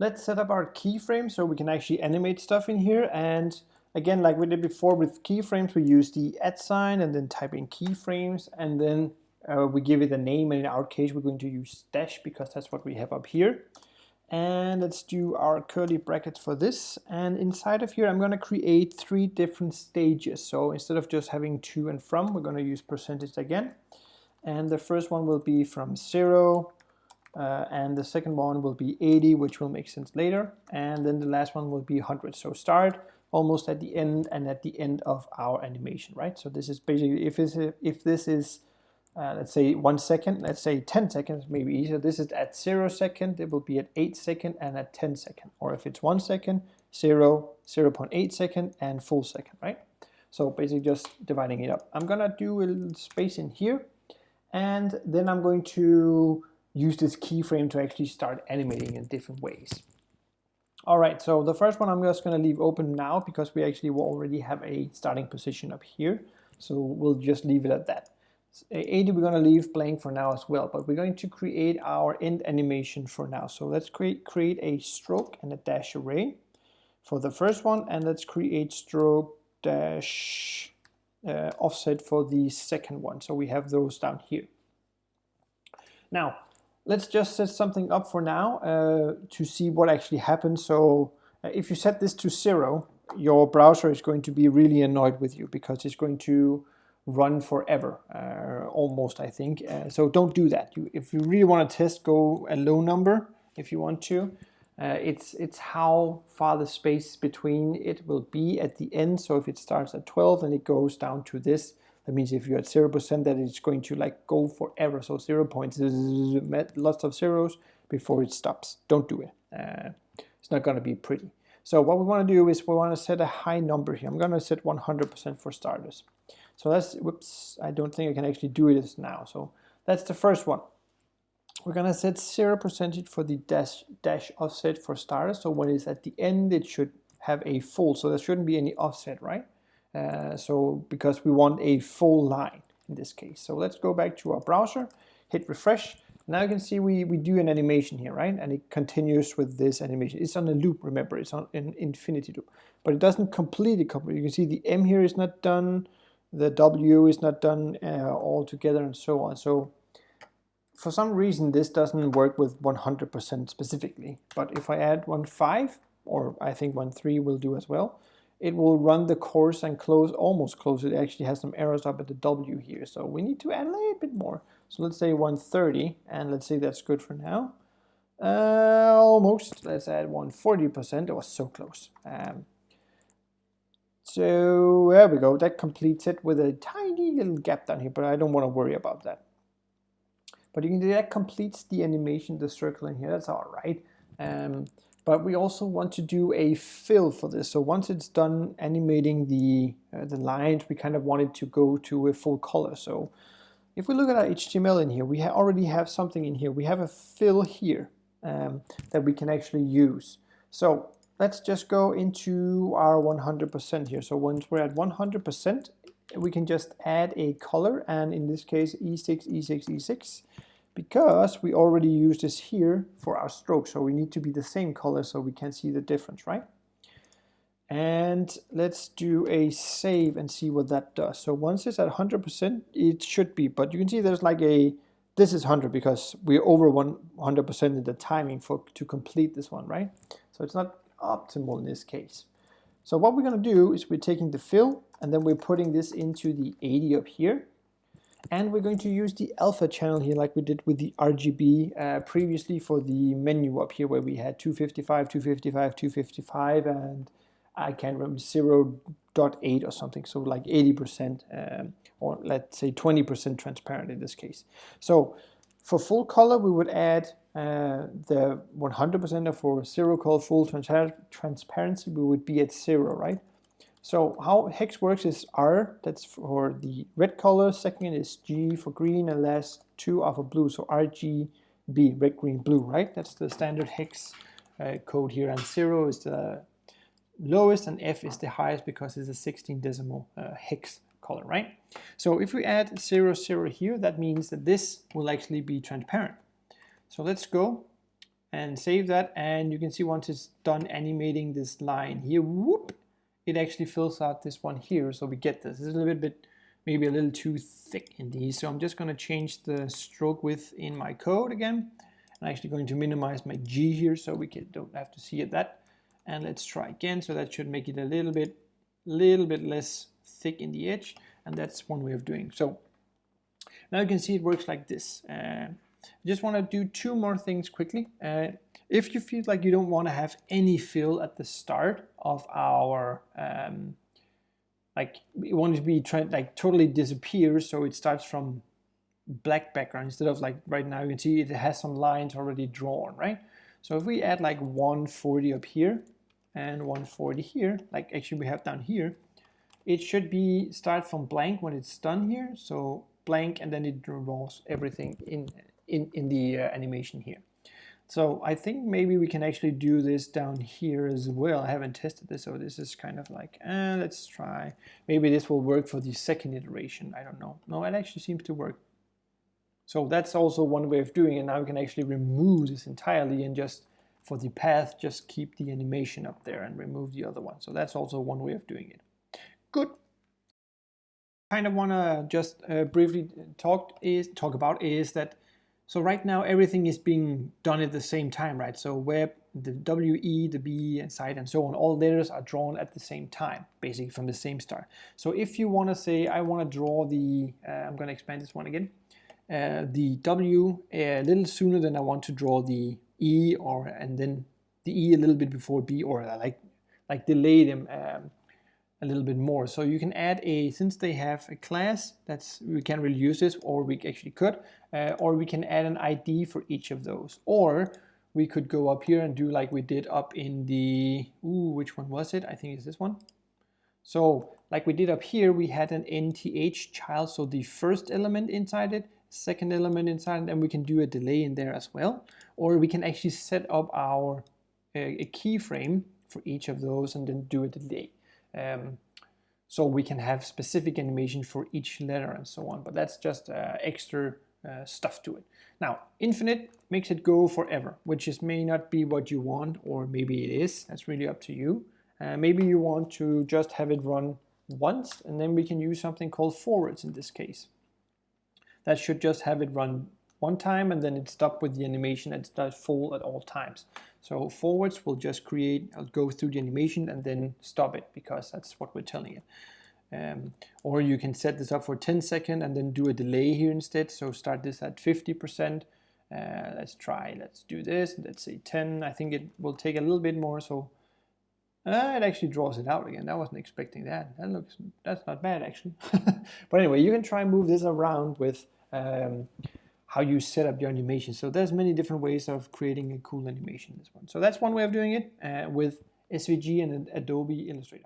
let's set up our keyframe so we can actually animate stuff in here. And again, like we did before with keyframes, we use the @ sign and then type in keyframes, and then we give it a name, and in our case we're going to use dash because that's what we have up here. And let's do our curly brackets for this, and inside of here I'm going to create 3 different stages. So instead of just having to and from, we're going to use percentage again, and the first one will be from 0, and the second one will be 80, which will make sense later, and then the last one will be 100. So start almost at the end and at the end of our animation, right? So this is basically, if this is let's say 1 second, let's say 10 seconds, maybe easier. This is at 0 second, it will be at 8 second and at 10 second. Or if it's 1 second, 0, 0.8 second, and full second, right? So basically just dividing it up. I'm gonna do a little space in here, and then I'm going to use this keyframe to actually start animating in different ways. All right, so the first one I'm just gonna leave open now because we actually will already have a starting position up here. So we'll just leave it at that. 80 we're going to leave blank for now as well, but we're going to create our end animation for now. So let's create a stroke and a dash array for the first one, and let's create stroke dash offset for the second one. So we have those down here. Now let's just set something up for now to see what actually happens. So if you set this to 0, your browser is going to be really annoyed with you because it's going to run forever, almost, I think. So don't do that. If you really want to test, go a low number if you want to. It's how far the space between it will be at the end. So if it starts at 12 and it goes down to this, that means if you're at 0%, that it's going to like go forever. So 0 points, lots of zeros before it stops. Don't do it. It's not going to be pretty. So what we want to do is we want to set a high number here. I'm going to set 100% for starters. So that's, whoops, I don't think I can actually do it now. So that's the first one. We're going to set 0% for the dash offset for starters. So when it's at the end, it should have a full. So there shouldn't be any offset, right? So because we want a full line in this case. So let's go back to our browser, hit refresh. Now you can see we do an animation here, right? And it continues with this animation. It's on a loop, remember, it's on an infinity loop. But it doesn't completely complete. You can see the M here is not done. The W is not done all together and so on. So for some reason this doesn't work with 100% specifically, but if I add 1.5, or I think 1.3 will do as well, it will run the course and almost close. It actually has some errors up at the W here, so we need to add a little bit more. So let's say 130, and let's say that's good for now. Almost. Let's add 140%. It was so close. So there we go, that completes it with a tiny little gap down here, but I don't want to worry about that. But you can do that, completes the animation, the circle in here, that's all right. But we also want to do a fill for this. So once it's done animating the lines, we kind of want it to go to a full color. So if we look at our HTML in here, we already have something in here. We have a fill here that we can actually use. So let's just go into our 100% here. So once we're at 100%, we can just add a color, and in this case E6, E6, E6, because we already used this here for our stroke. So we need to be the same color so we can see the difference, right? And let's do a save and see what that does. So once it's at 100%, it should be, but you can see there's like this is 100 because we're over 100% in the timing to complete this one, right? So it's not optimal in this case. So what we're going to do is we're taking the fill and then we're putting this into the 80 up here, and we're going to use the alpha channel here like we did with the RGB previously for the menu up here where we had 255, 255, 255, and I can't remember, 0.8 or something, so like 80% or let's say 20% transparent in this case. So for full color we would add the 100%, or for 0 color full transparency we would be at 0, right? So how hex works is R, that's for the red color, second is G for green, and last 2 are for blue, so RGB, red, green, blue, right? That's the standard hex code here, and 0 is the lowest and F is the highest because it's a 16 decimal hex color, right? So if we add 00 here, that means that this will actually be transparent. So let's go and save that, and you can see once it's done animating this line here, whoop, it actually fills out this one here, so we get this. It's a little bit, maybe a little too thick in these, so I'm just going to change the stroke width in my code again. I'm actually going to minimize my G here so we don't have to see it that. And let's try again, so that should make it a little bit less thick in the edge, and that's one way of doing. So now you can see it works like this. I just want to do two more things quickly. If you feel like you don't want to have any fill at the start of our, like we want it to be totally disappear, so it starts from black background instead of like right now you can see it has some lines already drawn, right? So if we add like 140 up here and 140 here, like actually we have down here, it should be start from blank when it's done here. So blank, and then it draws everything in the animation here. So I think maybe we can actually do this down here as well. I haven't tested this, so this is kind of like, let's try. Maybe this will work for the second iteration. I don't know. No, it actually seems to work. So that's also one way of doing it. Now we can actually remove this entirely and just, for the path, just keep the animation up there and remove the other one. So that's also one way of doing it. Good. Kind of want to just briefly talk about is that, so right now everything is being done at the same time, right? So web, the WE, the B, and site, and so on, all letters are drawn at the same time, basically from the same start. So if you want to say, I want to draw the, I'm going to expand this one again, the W a little sooner than I want to draw the E, and then the E a little bit before B, or like delay them a little bit more. So you can add since they have a class, we can't really use this, or we actually could, or we can add an ID for each of those, or we could go up here and do like we did up in the, which one was it? I think it's this one. So like we did up here, we had an nth child, so the first element inside it, second element inside it, and we can do a delay in there as well. Or we can actually set up our a keyframe for each of those and then do a delay. So we can have specific animation for each letter and so on, but that's just extra stuff to it. Now, infinite makes it go forever, which may not be what you want, or maybe it is. That's really up to you. Maybe you want to just have it run once, and then we can use something called forwards in this case. That should just have it run one time, and then it stop with the animation and start full at all times. So forwards will just go through the animation and then stop it, because that's what we're telling it. Or you can set this up for 10 seconds and then do a delay here instead. So start this at 50%. Let's do this. Let's say 10. I think it will take a little bit more. So it actually draws it out again. I wasn't expecting that. That's not bad actually. But anyway, you can try and move this around with how you set up your animation. So there's many different ways of creating a cool animation, this one. So that's one way of doing it with SVG and Adobe Illustrator.